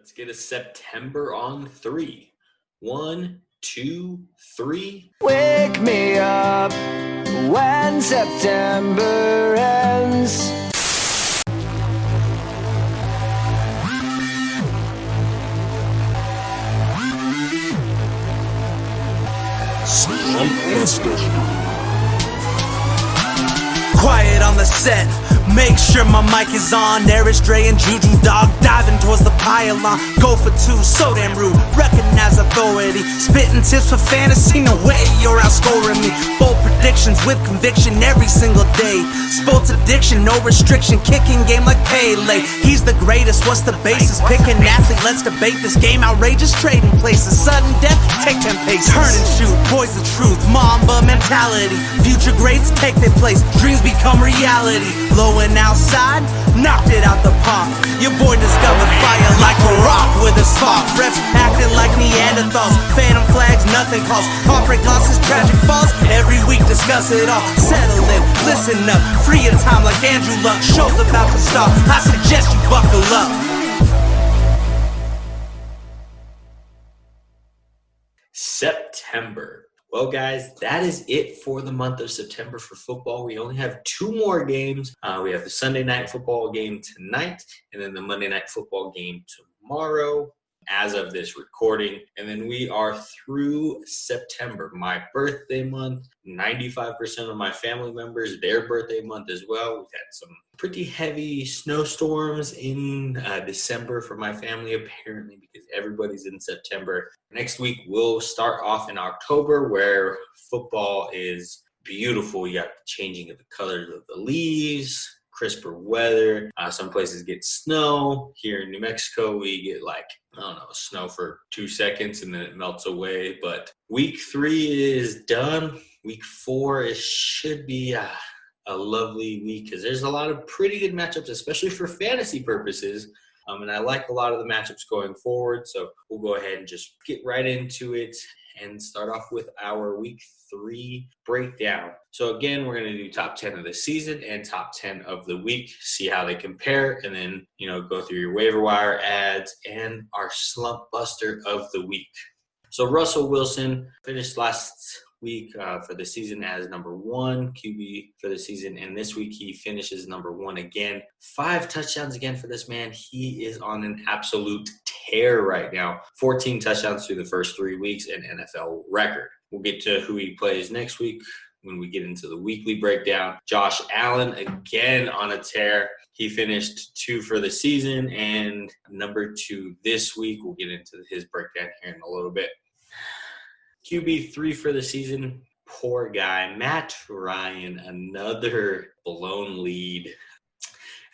Let's get a September on 3. 1, 2, 3. Wake me up when September ends. Quiet on the set, make sure my mic is on. Aris, Dre, and Juju Dog diving towards the pylon. Go for two, so damn rude, recognize authority. Spitting tips for fantasy, no way you're outscoring me. Bold predictions with conviction every single day. Sports addiction, no restriction, kicking game like Pele. He's the greatest, what's the basis? Pick an athlete, let's debate this game. Outrageous trading places, sudden death, take 10 paces. Turn and shoot, boys the truth, Mamba mentality. Future greats take their place, dreams become reality. Low and outside, knocked it out the park. Your boy discovered fire like a rock with a spark. Reps acting like Neanderthals, phantom flags, nothing calls. Heartbreak losses, tragic falls. Every week discuss it all. Settle in, listen up. Free your time like Andrew Luck. Show's about to start. I suggest you buckle up. September. Well, guys, that is it for the month of September for football. We only have 2 more games. We have the Sunday night football game tonight and then the Monday night football game tomorrow as of this recording. And then we are through September, my birthday month. 95% of my family members, their birthday month as well. We've had some pretty heavy snowstorms in December for my family, apparently, because everybody's in September. Next week, we'll start off in October, where football is beautiful. You got the changing of the colors of the leaves, crisper weather. Some places get snow. Here in New Mexico, we get snow for 2 seconds and then it melts away. But week 3 is done. Week 4 should be a lovely week because there's a lot of pretty good matchups, especially for fantasy purposes. And I like a lot of the matchups going forward. So we'll go ahead and just get right into it and start off with our week 3 breakdown. So again, we're going to do top 10 of the season and top 10 of the week, see how they compare, and then, go through your waiver wire ads and our slump buster of the week. So Russell Wilson finished last week for the season as number 1 QB for the season, and this week he finishes number 1 again. 5 touchdowns again for this man. He is on an absolute tear right now. 14 touchdowns through the first 3 weeks, an NFL record. We'll get to who he plays next week when we get into the weekly breakdown. Josh Allen again on a tear. He finished 2 for the season and number 2 this week. We'll get into his breakdown here in a little bit. QB 3 for the season, poor guy. Matt Ryan, another blown lead.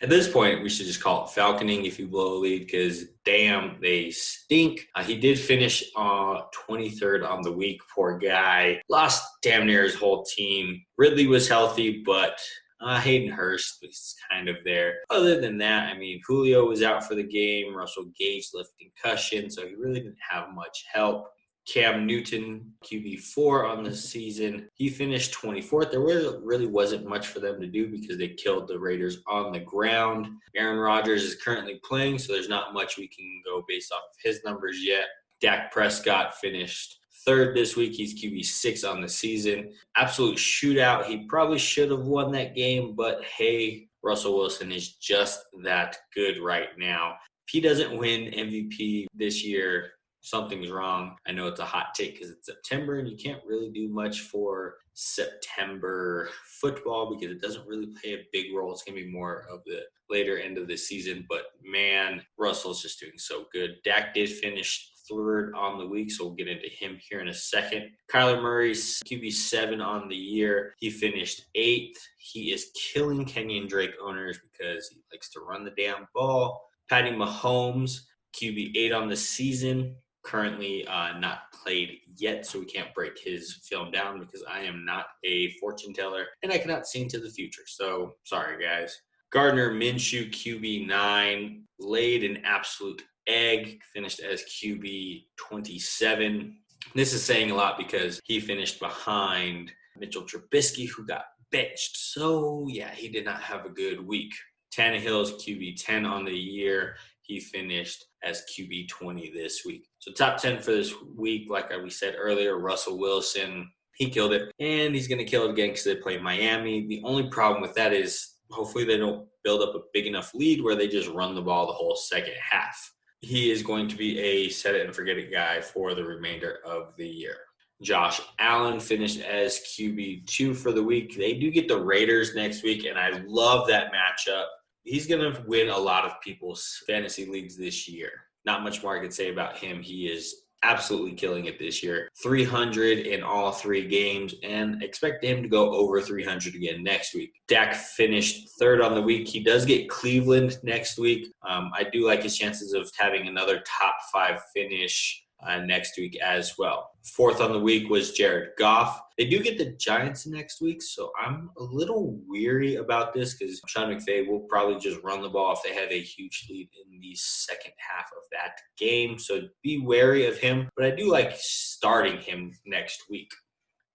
At this point, we should just call it falconing if you blow a lead because, damn, they stink. He did finish 23rd on the week, poor guy. Lost damn near his whole team. Ridley was healthy, but Hayden Hurst was kind of there. Other than that, Julio was out for the game. Russell Gage left concussion, so he really didn't have much help. Cam Newton, QB4 on the season. He finished 24th. There really wasn't much for them to do because they killed the Raiders on the ground. Aaron Rodgers is currently playing, so there's not much we can go based off of his numbers yet. Dak Prescott finished 3rd this week. He's QB6 on the season. Absolute shootout. He probably should have won that game, but hey, Russell Wilson is just that good right now. If he doesn't win MVP this year, something's wrong. I know it's a hot take because it's September and you can't really do much for September football because it doesn't really play a big role. It's going to be more of the later end of the season. But, man, Russell's just doing so good. Dak did finish 3rd on the week, so we'll get into him here in a second. Kyler Murray's QB7 on the year. He finished 8th. He is killing Kenyon Drake owners because he likes to run the damn ball. Patty Mahomes, QB8 on the season. Currently not played yet, so we can't break his film down because I am not a fortune teller and I cannot see into the future. So sorry, guys. Gardner Minshew, QB9, laid an absolute egg, finished as QB 27. This is saying a lot because he finished behind Mitchell Trubisky, who got benched. So yeah, he did not have a good week. Tannehill's QB 10 on the year. he finished as QB 20 this week. So top 10 for this week, like we said earlier, Russell Wilson, he killed it. And he's going to kill it again because they play Miami. The only problem with that is hopefully they don't build up a big enough lead where they just run the ball the whole second half. He is going to be a set-it-and-forget-it guy for the remainder of the year. Josh Allen finished as QB2 for the week. They do get the Raiders next week, and I love that matchup. He's going to win a lot of people's fantasy leagues this year. Not much more I could say about him. He is absolutely killing it this year. 300 in all 3 games, and expect him to go over 300 again next week. Dak finished 3rd on the week. He does get Cleveland next week. I do like his chances of having another top 5 finish next week as well. 4th on the week was Jared Goff. They do get the Giants next week, so I'm a little weary about this because Sean McVay will probably just run the ball if they have a huge lead in the second half of that game. So be wary of him, but I do like starting him next week.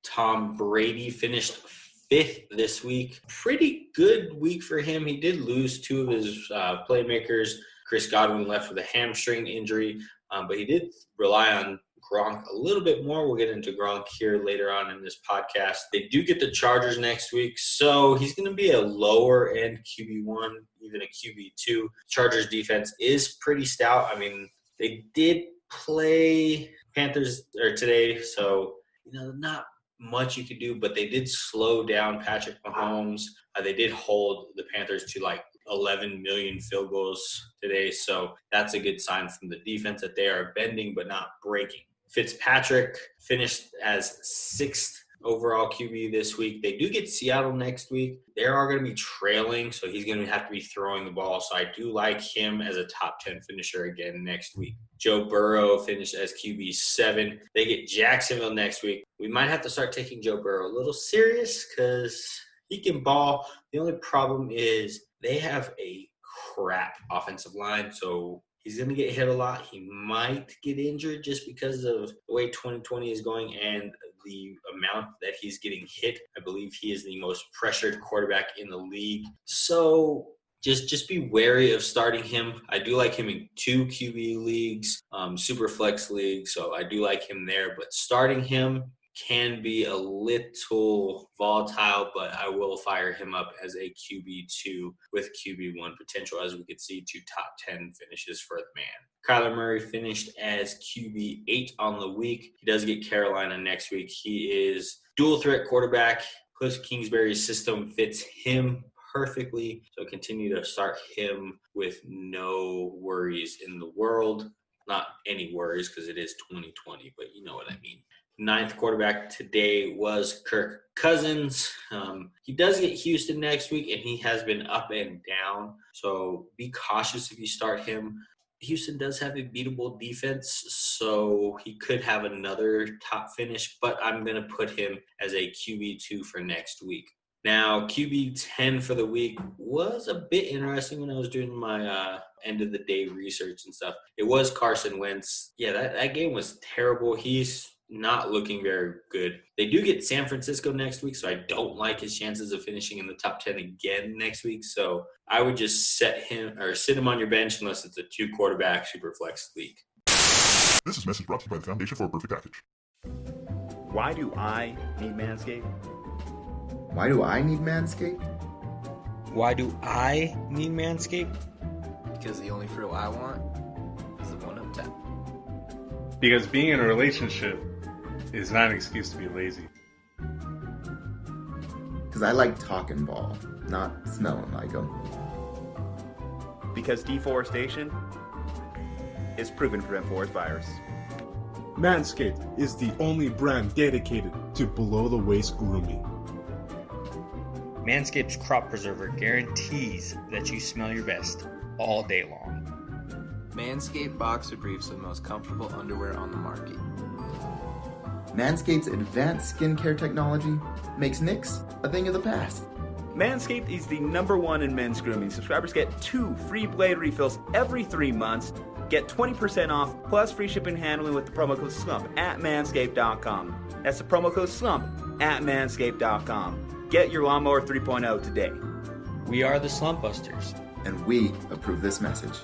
Tom Brady finished 5th this week. Pretty good week for him. He did lose 2 of his playmakers. Chris Godwin left with a hamstring injury, but he did rely on Gronk a little bit more. We'll get into Gronk here later on in this podcast. They do get the Chargers next week, so he's going to be a lower-end QB1, even a QB2. Chargers defense is pretty stout. I mean, they did play Panthers today, so not much you could do, but they did slow down Patrick Mahomes. They did hold the Panthers to 11 million field goals today, so that's a good sign from the defense that they are bending but not breaking. Fitzpatrick finished as 6th overall QB this week. They do get Seattle next week. They are going to be trailing, so he's going to have to be throwing the ball, so I do like him as a top 10 finisher again next week. Joe Burrow finished as QB7. They get Jacksonville next week. We might have to start taking Joe Burrow a little serious because he can ball. The only problem is they have a crap offensive line, so he's going to get hit a lot. He might get injured just because of the way 2020 is going and the amount that he's getting hit. I believe he is the most pressured quarterback in the league. So just be wary of starting him. I do like him in 2 QB leagues, super flex leagues, so I do like him there. But starting him can be a little volatile, but I will fire him up as a QB2 with QB1 potential, as we could see 2 top 10 finishes for the man. Kyler Murray finished as QB8 on the week. He does get Carolina next week. He is dual threat quarterback. Cliff Kingsbury's system fits him perfectly, so continue to start him with no worries in the world. Not any worries because it is 2020, but you know what I mean. 9th quarterback today was Kirk Cousins. He does get Houston next week, and he has been up and down, so be cautious if you start him. Houston does have a beatable defense, so he could have another top finish, but I'm going to put him as a QB2 for next week. Now, QB10 for the week was a bit interesting when I was doing my end of the day research and stuff. It was Carson Wentz. Yeah, that game was terrible. He's not looking very good. They do get San Francisco next week, so I don't like his chances of finishing in the top 10 again next week. So I would just sit him on your bench unless it's a 2-quarterback super flex league. This is a message brought to you by the Foundation for a Perfect Package. Why do I need Manscaped? Why do I need Manscaped? Why do I need Manscaped? Because the only frill I want is the one up top. Because being in a relationship is not an excuse to be lazy. Because I like talking ball, not smelling like them. Because deforestation is proven to prevent forest fires. Manscaped is the only brand dedicated to below-the-waist grooming. Manscaped's Crop Preserver guarantees that you smell your best all day long. Manscaped Boxer Briefs are the most comfortable underwear on the market. Manscaped's advanced skincare technology makes nicks a thing of the past. Manscaped is the #1 in men's grooming. Subscribers get 2 free blade refills every 3 months. Get 20% off plus free shipping and handling with the promo code SLUMP at manscaped.com. That's the promo code SLUMP at manscaped.com. Get your Lawnmower 3.0 today. We are the Slumpbusters. And we approve this message.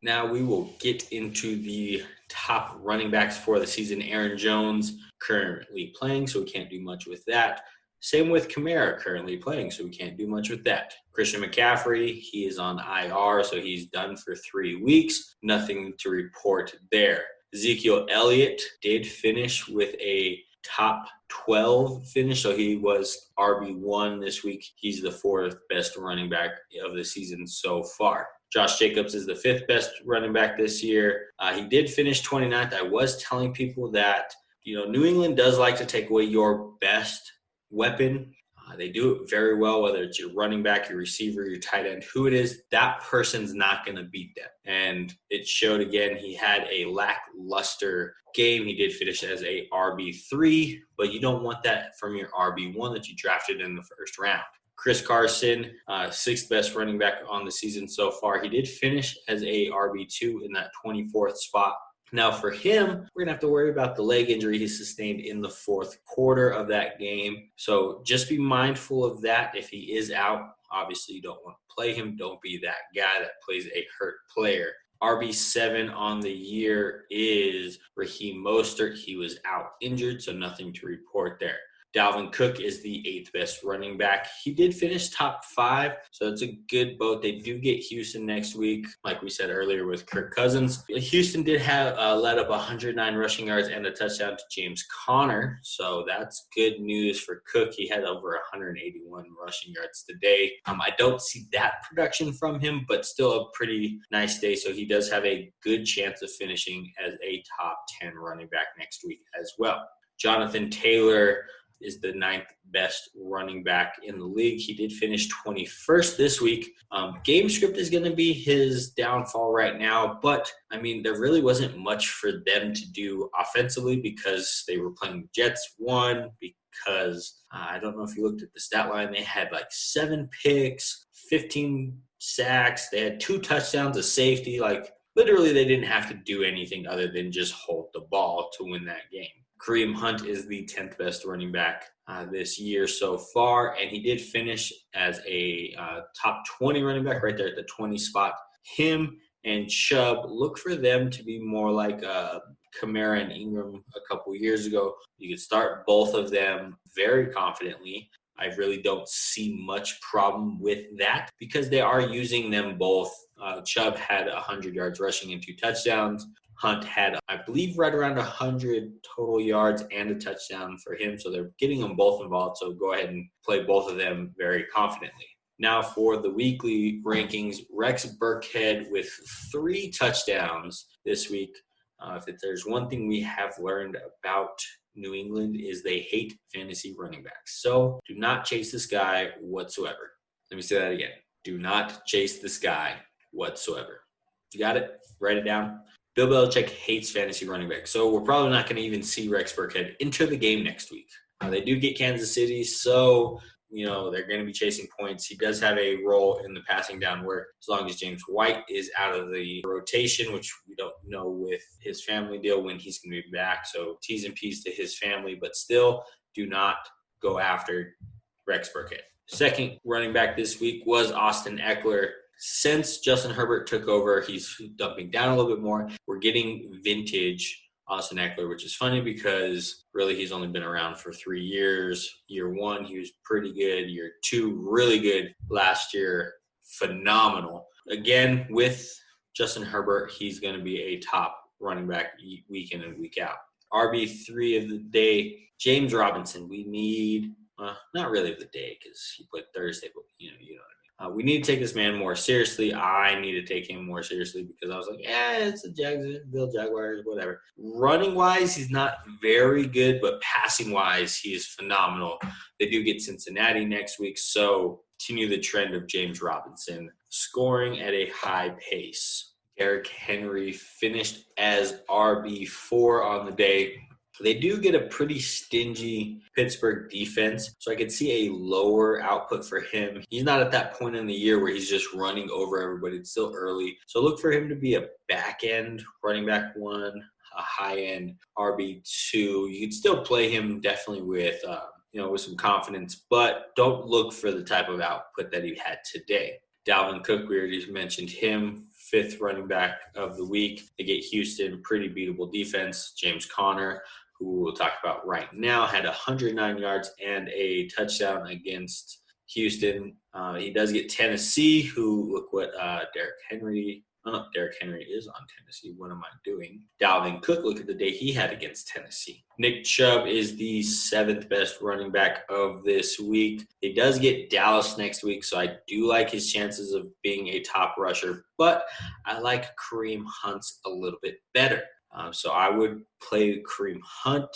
Now we will get into the top running backs for the season. Aaron Jones currently playing, so we can't do much with that. Same with Kamara currently playing, so we can't do much with that. Christian McCaffrey, he is on IR, so he's done for 3 weeks. Nothing to report there. Ezekiel Elliott did finish with a top 12 finish, so he was RB1 this week. He's the 4th best running back of the season so far. Josh Jacobs is the 5th best running back this year. He did finish 29th. I was telling people that, New England does like to take away your best weapon. They do it very well, whether it's your running back, your receiver, your tight end, who it is, that person's not going to beat them. And it showed again, he had a lackluster game. He did finish as a RB3, but you don't want that from your RB1 that you drafted in the first round. Chris Carson, 6th best running back on the season so far. He did finish as a RB2 in that 24th spot. Now for him, we're going to have to worry about the leg injury he sustained in the 4th quarter of that game. So just be mindful of that. If he is out, obviously you don't want to play him. Don't be that guy that plays a hurt player. RB7 on the year is Raheem Mostert. He was out injured, so nothing to report there. Dalvin Cook is the 8th best running back. He did finish top 5, so it's a good boat. They do get Houston next week, like we said earlier with Kirk Cousins. Houston did have let up 109 rushing yards and a touchdown to James Conner, so that's good news for Cook. He had over 181 rushing yards today. I don't see that production from him, but still a pretty nice day, so he does have a good chance of finishing as a top 10 running back next week as well. Jonathan Taylor is the 9th best running back in the league. He did finish 21st this week. Game script is going to be his downfall right now, but there really wasn't much for them to do offensively because they were playing Jets. One, because I don't know if you looked at the stat line, they had like 7 picks, 15 sacks. They had 2 touchdowns, a safety. Literally they didn't have to do anything other than just hold the ball to win that game. Kareem Hunt is the 10th best running back this year so far, and he did finish as a top 20 running back right there at the 20 spot. Him and Chubb, look for them to be more like Kamara and Ingram a couple years ago. You could start both of them very confidently. I really don't see much problem with that because they are using them both. Chubb had 100 yards rushing and 2 touchdowns. Hunt had, I believe, right around 100 total yards and a touchdown for him. So they're getting them both involved. So go ahead and play both of them very confidently. Now for the weekly rankings, Rex Burkhead with 3 touchdowns this week. If there's one thing we have learned about New England is they hate fantasy running backs. So do not chase this guy whatsoever. Let me say that again. Do not chase this guy whatsoever. You got it? Write it down. Bill Belichick hates fantasy running backs, so we're probably not going to even see Rex Burkhead enter the game next week. They do get Kansas City, so they're going to be chasing points. He does have a role in the passing down work as long as James White is out of the rotation, which we don't know with his family deal when he's going to be back. So T's and P's to his family, but still do not go after Rex Burkhead. Second running back this week was Austin Eckler. Since Justin Herbert took over, he's dumping down a little bit more. We're getting vintage Austin Eckler, which is funny because really he's only been around for 3 years. Year 1, he was pretty good. Year 2, really good. Last year, phenomenal. Again, with Justin Herbert, he's going to be a top running back week in and week out. RB3 of the day, James Robinson. We need, not really of the day because he played Thursday, but you know what I mean. We need to take this man more seriously. I need to take him more seriously because I was like, it's the Jacksonville Jaguars, whatever. Running-wise, he's not very good, but passing-wise, he is phenomenal. They do get Cincinnati next week, so continue the trend of James Robinson scoring at a high pace. Derrick Henry finished as RB4 on the day. They do get a pretty stingy Pittsburgh defense, so I could see a lower output for him. He's not at that point in the year where he's just running over everybody. It's still early. So look for him to be a back-end running back 1, a high-end RB2. You could still play him definitely with with some confidence, but don't look for the type of output that he had today. Dalvin Cook, we already mentioned him, 5th running back of the week. They get Houston, pretty beatable defense. James Conner, who we'll talk about right now, had 109 yards and a touchdown against Houston. He does get Tennessee, who, look what Derrick Henry is on Tennessee. What am I doing? Dalvin Cook, look at the day he had against Tennessee. Nick Chubb is the 7th best running back of this week. He does get Dallas next week, so I do like his chances of being a top rusher, but I like Kareem Hunt a little bit better. So I would play Kareem Hunt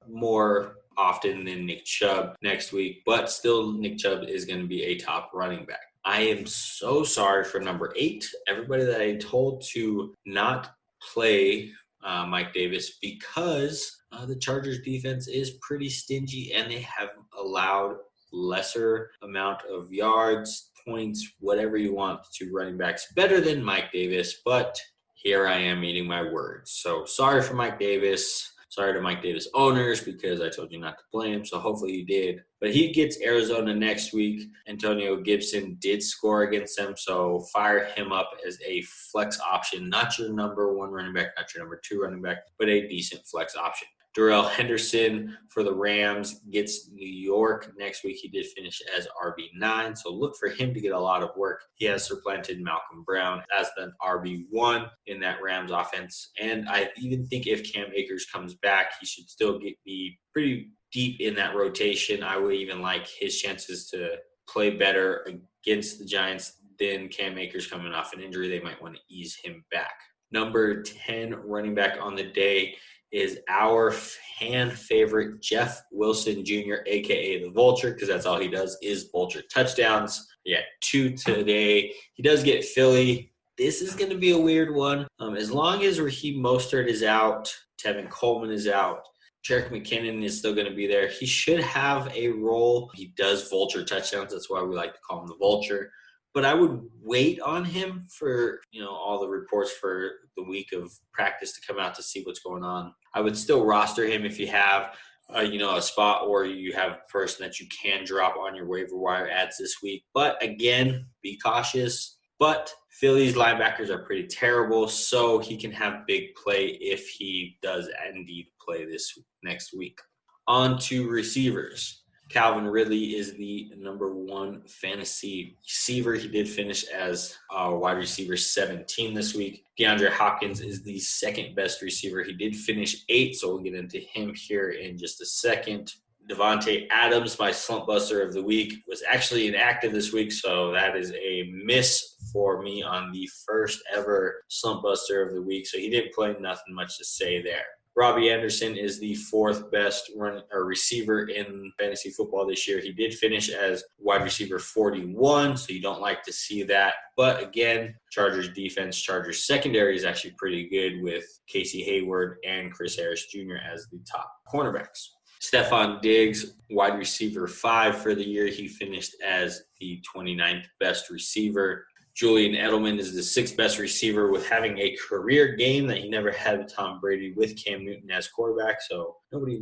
more often than Nick Chubb next week, but still Nick Chubb is going to be a top running back. I am so sorry for number 8. Everybody that I told to not play Mike Davis because the Chargers defense is pretty stingy and they have allowed lesser amount of yards, points, whatever you want to running backs better than Mike Davis, but here I am eating my words. So sorry for Mike Davis. Sorry to Mike Davis owners because I told you not to play him, so hopefully you did. But he gets Arizona next week. Antonio Gibson did score against them, so fire him up as a flex option. Not your number 1 running back, not your number 2 running back, but a decent flex option. Darrell Henderson for the Rams gets New York next week. He did finish as RB9, so look for him to get a lot of work. He has supplanted Malcolm Brown as the RB1 in that Rams offense. And I even think if Cam Akers comes back, he should still be pretty deep in that rotation. I would even like his chances to play better against the Giants than Cam Akers coming off an injury. They might want to ease him back. Number 10 running back on the day is our fan favorite Jeff Wilson Jr., a.k.a. the Vulture, because that's all he does is Vulture touchdowns. He had 2 today. He does get Philly. This is going to be a weird one. As long as Raheem Mostert is out, Tevin Coleman is out, Jerick McKinnon is still going to be there. He should have a role. He does Vulture touchdowns. That's why we like to call him the Vulture. But I would wait on him for, all the reports for the week of practice to come out to see what's going on. I would still roster him if you have, a spot or you have a person that you can drop on your waiver wire ads this week. But again, be cautious. But Philly's linebackers are pretty terrible, so he can have big play if he does indeed play this next week. On to receivers. Calvin Ridley is the number 1 fantasy receiver. He did finish as wide receiver 17 this week. DeAndre Hopkins is the 2nd best receiver. He did finish 8th, so we'll get into him here in just a second. Devontae Adams, my Slumpbuster of the week, was actually inactive this week, so that is a miss for me on the first ever Slumpbuster of the week. So he didn't play, nothing much to say there. Robbie Anderson is the 4th best receiver in fantasy football this year. He did finish as wide receiver 41, so you don't like to see that. But again, Chargers defense, Chargers secondary is actually pretty good with Casey Hayward and Chris Harris Jr. as the top cornerbacks. Stephon Diggs, wide receiver 5 for the year. He finished as the 29th best receiver. Julian Edelman is the 6th best receiver with having a career game that he never had with Tom Brady with Cam Newton as quarterback. So nobody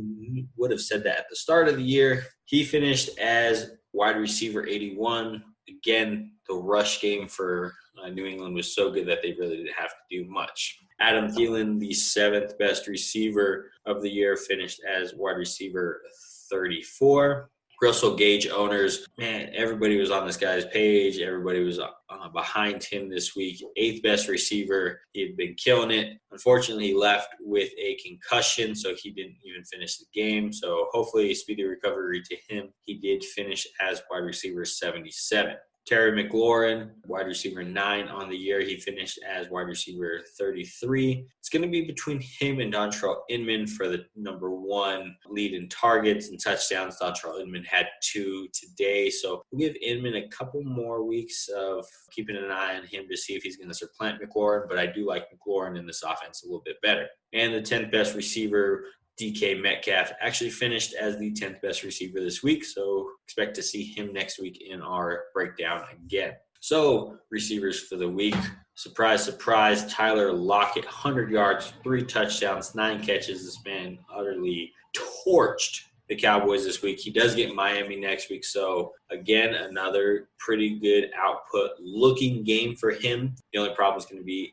would have said that at the start of the year. He finished as wide receiver 81. Again, the rush game for New England was so good that they really didn't have to do much. Adam Thielen, the 7th best receiver of the year, finished as wide receiver 34. Russell Gage owners, man, everybody was on this guy's page. Everybody was behind him this week. 8th best receiver. He had been killing it. Unfortunately, he left with a concussion, so he didn't even finish the game. So hopefully a speedy recovery to him. He did finish as wide receiver 77. Terry McLaurin, wide receiver 9 on the year. He finished as wide receiver 33. It's going to be between him and Dontrell Inman for the number 1 lead in targets and touchdowns. Dontrell Inman had 2 today. So we'll give Inman a couple more weeks of keeping an eye on him to see if he's going to supplant McLaurin. But I do like McLaurin in this offense a little bit better. And the 10th best receiver, DK Metcalf, actually finished as the 10th best receiver this week, so expect to see him next week in our breakdown again. So, receivers for the week. Surprise, surprise, Tyler Lockett, 100 yards, 3 touchdowns, 9 catches. This man utterly torched the Cowboys this week. He does get Miami next week. So, again, another pretty good output-looking game for him. The only problem is going to be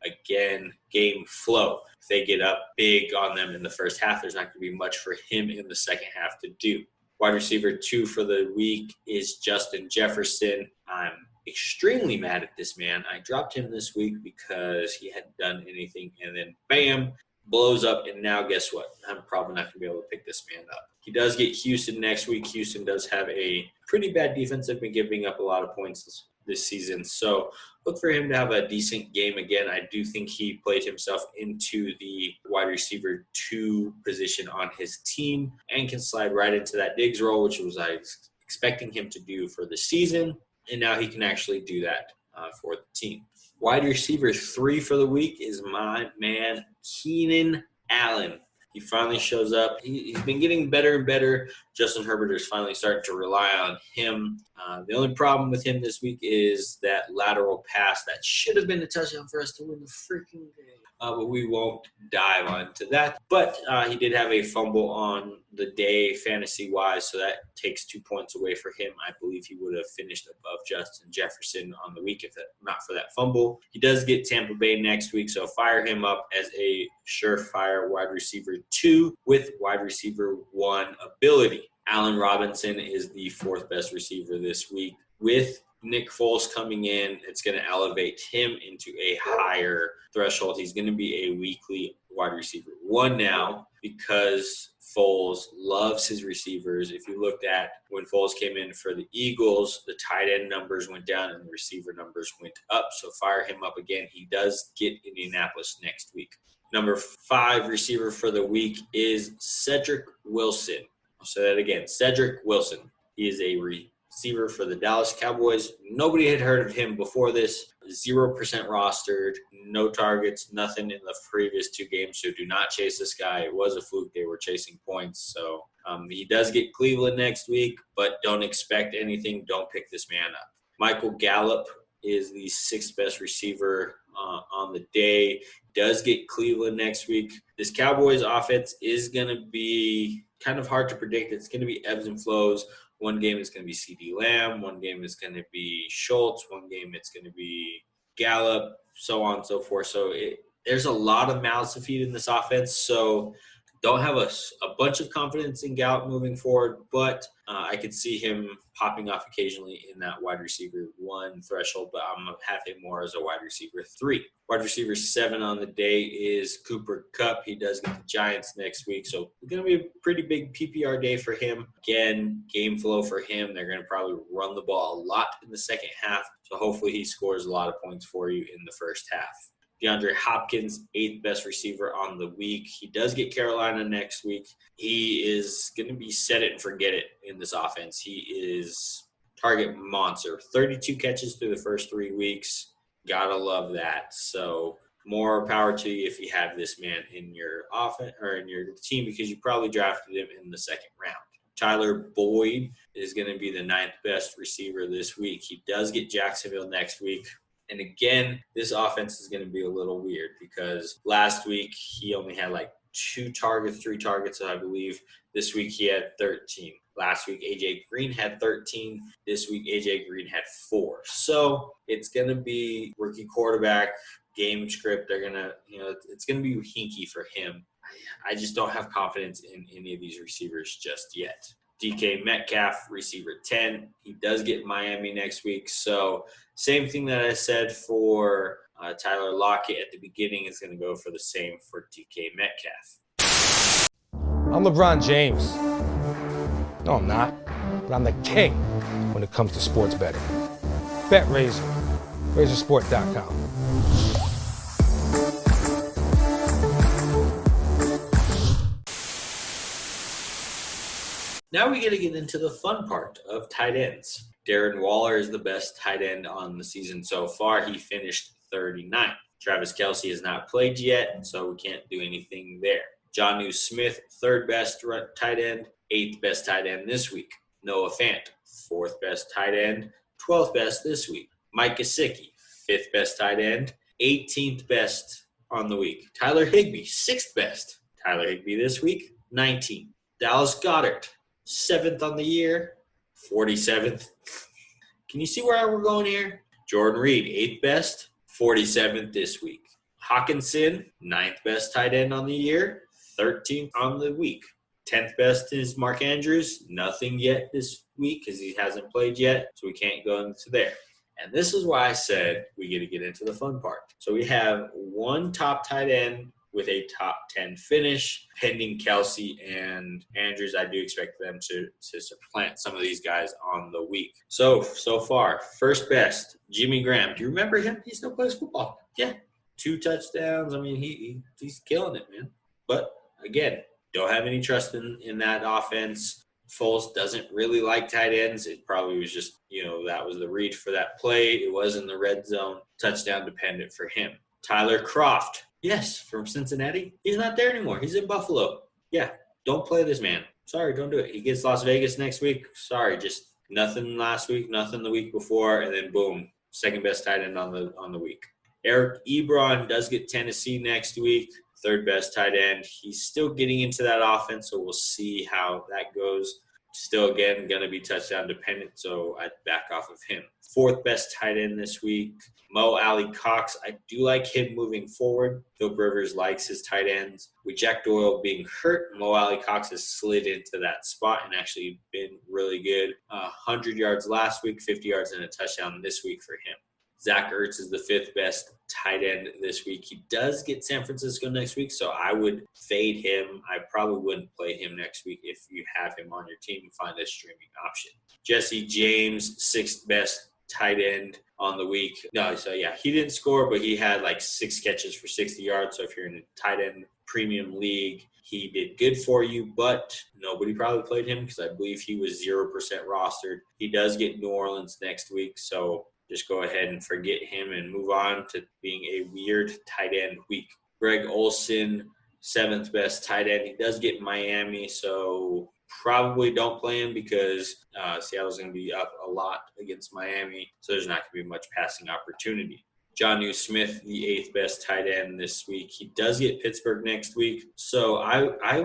again, game flow. If they get up big on them in the first half, there's not going to be much for him in the second half to do. Wide receiver 2 for the week is Justin Jefferson. I'm extremely mad at this man. I dropped him this week because he hadn't done anything, and then bam, blows up, and now guess what? I'm probably not going to be able to pick this man up. He does get Houston next week. Houston does have a pretty bad defense. They've been giving up a lot of points this season, so look for him to have a decent game again. I do think he played himself into the wide receiver 2 position on his team and can slide right into that Diggs role, which was I was expecting him to do for the season, and now he can actually do that for the team. Wide receiver 3 for the week is my man, Keenan Allen. He finally shows up. He's been getting better and better. Justin Herbert is finally starting to rely on him. The only problem with him this week is that lateral pass that should have been a touchdown for us to win the freaking game. But we won't dive onto that. But he did have a fumble on the day fantasy-wise, so that takes 2 points away for him. I believe he would have finished above Justin Jefferson on the week if not for that fumble. He does get Tampa Bay next week, so fire him up as a surefire wide receiver 2 with wide receiver 1 ability. Allen Robinson is the 4th best receiver this week. With Nick Foles coming in, it's going to elevate him into a higher threshold. He's going to be a weekly wide receiver 1 now because Foles loves his receivers. If you looked at when Foles came in for the Eagles, the tight end numbers went down and the receiver numbers went up. So fire him up again. He does get Indianapolis next week. Number 5 receiver for the week is Cedric Wilson. I'll say that again, Cedric Wilson. He is a receiver for the Dallas Cowboys. Nobody had heard of him before this. 0% rostered, no targets, nothing in the previous 2 games. So do not chase this guy. It was a fluke. They were chasing points. So he does get Cleveland next week, but don't expect anything. Don't pick this man up. Michael Gallup is the 6th best receiver on the day. Does get Cleveland next week. This Cowboys offense is going to be kind of hard to predict. It's going to be ebbs and flows. One game is going to be CeeDee Lamb. One game is going to be Schultz. One game it's going to be Gallup, so on and so forth. So there's a lot of mouths to feed in this offense. So don't have a bunch of confidence in Gallup moving forward, but I could see him popping off occasionally in that wide receiver 1 threshold, but I'm going to have him more as a wide receiver 3. Wide receiver 7 on the day is Cooper Kupp. He does get the Giants next week, so it's going to be a pretty big PPR day for him. Again, game flow for him. They're going to probably run the ball a lot in the second half, so hopefully he scores a lot of points for you in the first half. DeAndre Hopkins, 8th best receiver on the week. He does get Carolina next week. He is going to be set it and forget it in this offense. He is target monster. 32 catches through the first 3 weeks. Gotta love that. So more power to you if you have this man in your offense or in your team because you probably drafted him in the second round. Tyler Boyd is going to be the 9th best receiver this week. He does get Jacksonville next week. And again, this offense is going to be a little weird because last week he only had like 3 targets, I believe. This week he had 13. Last week, A.J. Green had 13. This week, A.J. Green had 4. So it's going to be rookie quarterback, game script. They're going to, it's going to be hinky for him. I just don't have confidence in any of these receivers just yet. DK Metcalf, receiver 10. He does get Miami next week. So same thing that I said for Tyler Lockett at the beginning is going to go for the same for DK Metcalf. I'm LeBron James. No, I'm not. But I'm the king when it comes to sports betting. BetRaiser. RaiserSport.com. Now we got to get into the fun part of tight ends. Darren Waller is the best tight end on the season so far. He finished 39. Travis Kelce has not played yet, so we can't do anything there. Jonnu Smith, 3rd best tight end, 8th best tight end this week. Noah Fant, 4th best tight end, 12th best this week. Mike Gesicki, 5th best tight end, 18th best on the week. Tyler Higbee, 6th best. Tyler Higbee this week, 19th. Dallas Goedert, 7th on the year, 47th. Can you see where we're going here? Jordan Reed, 8th best, 47th this week. Hawkinson, 9th best tight end on the year, 13th on the week. 10th best is Mark Andrews. Nothing yet this week because he hasn't played yet, so we can't go into there. And this is why I said we get to get into the fun part. So we have one top tight end with a top 10 finish, pending Kelsey and Andrews. I do expect them to supplant some of these guys on the week. So far, first best, Jimmy Graham. Do you remember him? He still plays football. Yeah, 2 touchdowns. I mean, he's killing it, man. But, again, don't have any trust in that offense. Foles doesn't really like tight ends. It probably was just, that was the read for that play. It was in the red zone. Touchdown dependent for him. Tyler Kroft. Yes, from Cincinnati. He's not there anymore. He's in Buffalo. Yeah, don't play this man. Sorry, don't do it. He gets Las Vegas next week. Sorry, just nothing last week, nothing the week before, and then boom, second best tight end on the week. Eric Ebron does get Tennessee next week. Third best tight end. He's still getting into that offense, so we'll see how that goes. Still, again, going to be touchdown dependent, so I'd back off of him. Fourth best tight end this week, Mo Alley-Cox. I do like him moving forward. Phil Rivers likes his tight ends. With Jack Doyle being hurt, Mo Alley-Cox has slid into that spot and actually been really good. 100 yards last week, 50 yards and a touchdown this week for him. Zach Ertz is the 5th best tight end this week. He does get San Francisco next week, so I would fade him. I probably wouldn't play him next week if you have him on your team and find a streaming option. Jesse James, 6th best tight end on the week. He didn't score, but he had like 6 catches for 60 yards. So if you're in a tight end premium league, he did good for you, but nobody probably played him because I believe he was 0% rostered. He does get New Orleans next week, so just go ahead and forget him and move on to being a weird tight end week. Greg Olsen, 7th best tight end. He does get Miami, so probably don't play him because Seattle's going to be up a lot against Miami, so there's not going to be much passing opportunity. Jonnu Smith, the 8th best tight end this week. He does get Pittsburgh next week, so I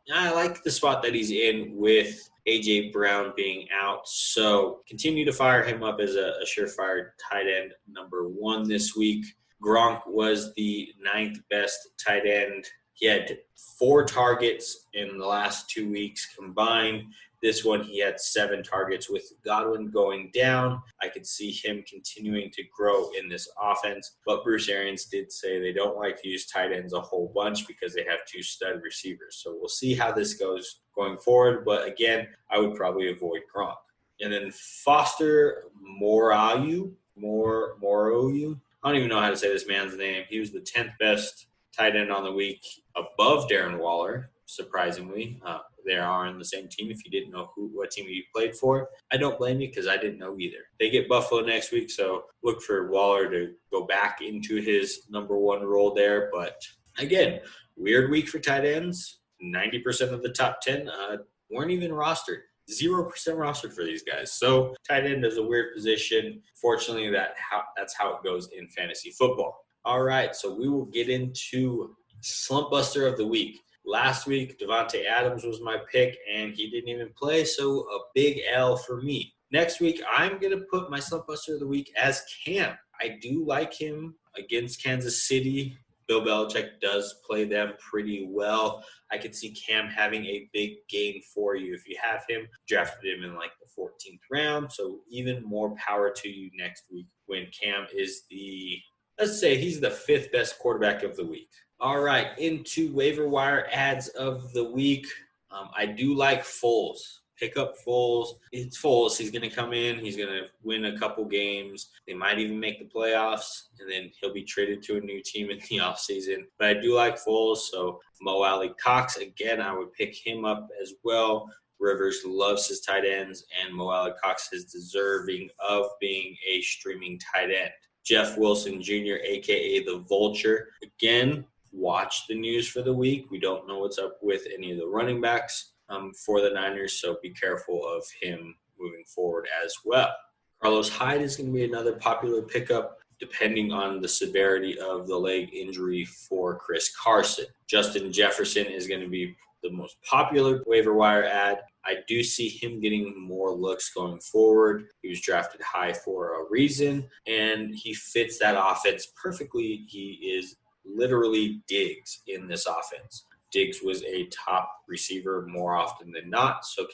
like the spot that he's in with A.J. Brown being out. So continue to fire him up as a surefire tight end number 1 this week. Gronk was the 9th best tight end. He had 4 targets in the last 2 weeks combined. This one, he had 7 targets. With Godwin going down, I could see him continuing to grow in this offense. But Bruce Arians did say they don't like to use tight ends a whole bunch because they have 2 stud receivers. So we'll see how this goes going forward. But again, I would probably avoid Gronk. And then Foster Morayu. I don't even know how to say this man's name. He was the 10th best tight end on the week, above Darren Waller, surprisingly. They are on the same team if you didn't know what team he played for. I don't blame you because I didn't know either. They get Buffalo next week, so look for Waller to go back into his number 1 role there. But again, weird week for tight ends. 90% of the top 10 weren't even rostered. 0% rostered for these guys. So tight end is a weird position. Fortunately, that's how it goes in fantasy football. All right, so we will get into Slumpbuster of the week. Last week, Devontae Adams was my pick, and he didn't even play, so a big L for me. Next week, I'm going to put my Slumpbuster of the week as Cam. I do like him against Kansas City. Bill Belichick does play them pretty well. I could see Cam having a big game for you if you have him. Drafted him in like the 14th round, so even more power to you next week when Cam is let's say he's the 5th best quarterback of the week. All right, into waiver wire ads of the week. I do like Foles. Pick up Foles. It's Foles. He's going to come in. He's going to win a couple games. They might even make the playoffs, and then he'll be traded to a new team in the offseason. But I do like Foles, so Mo Alley-Cox, again, I would pick him up as well. Rivers loves his tight ends, and Mo Alley-Cox is deserving of being a streaming tight end. Jeff Wilson Jr., a.k.a. the Vulture. Again, watch the news for the week. We don't know what's up with any of the running backs for the Niners, so be careful of him moving forward as well. Carlos Hyde is going to be another popular pickup depending on the severity of the leg injury for Chris Carson. Justin Jefferson is going to be the most popular waiver wire ad. I do see him getting more looks going forward. He was drafted high for a reason, and he fits that offense perfectly. He is literally Diggs in this offense. Diggs was a top receiver more often than not, so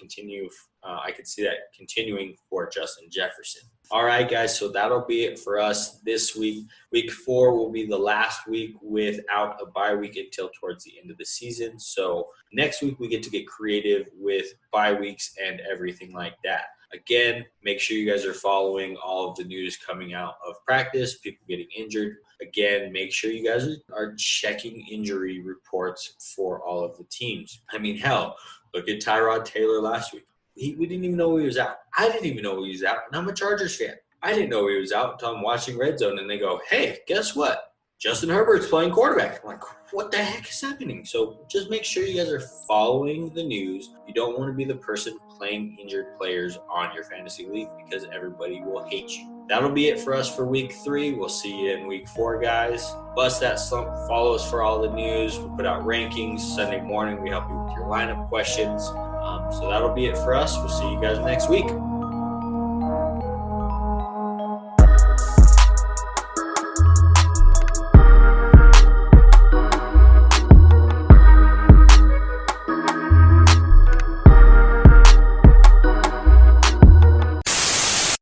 I could see that continuing for Justin Jefferson. All right, guys, so that'll be it for us this week. Week 4 will be the last week without a bye week until towards the end of the season. So next week we get to get creative with bye weeks and everything like that. Again, make sure you guys are following all of the news coming out of practice, people getting injured. Again, make sure you guys are checking injury reports for all of the teams. I mean, hell, look at Tyrod Taylor last week. We didn't even know he was out. I didn't even know he was out, and I'm a Chargers fan. I didn't know he was out until I'm watching Red Zone, and they go, hey, guess what? Justin Herbert's playing quarterback. I'm like, what the heck is happening? So just make sure you guys are following the news. You don't want to be the person playing injured players on your fantasy league because everybody will hate you. That'll be it for us for week 3. We'll see you in week 4, guys. Bust that slump. Follow us for all the news. We'll put out rankings Sunday morning. We help you with your lineup questions. So that'll be it for us. We'll see you guys next week.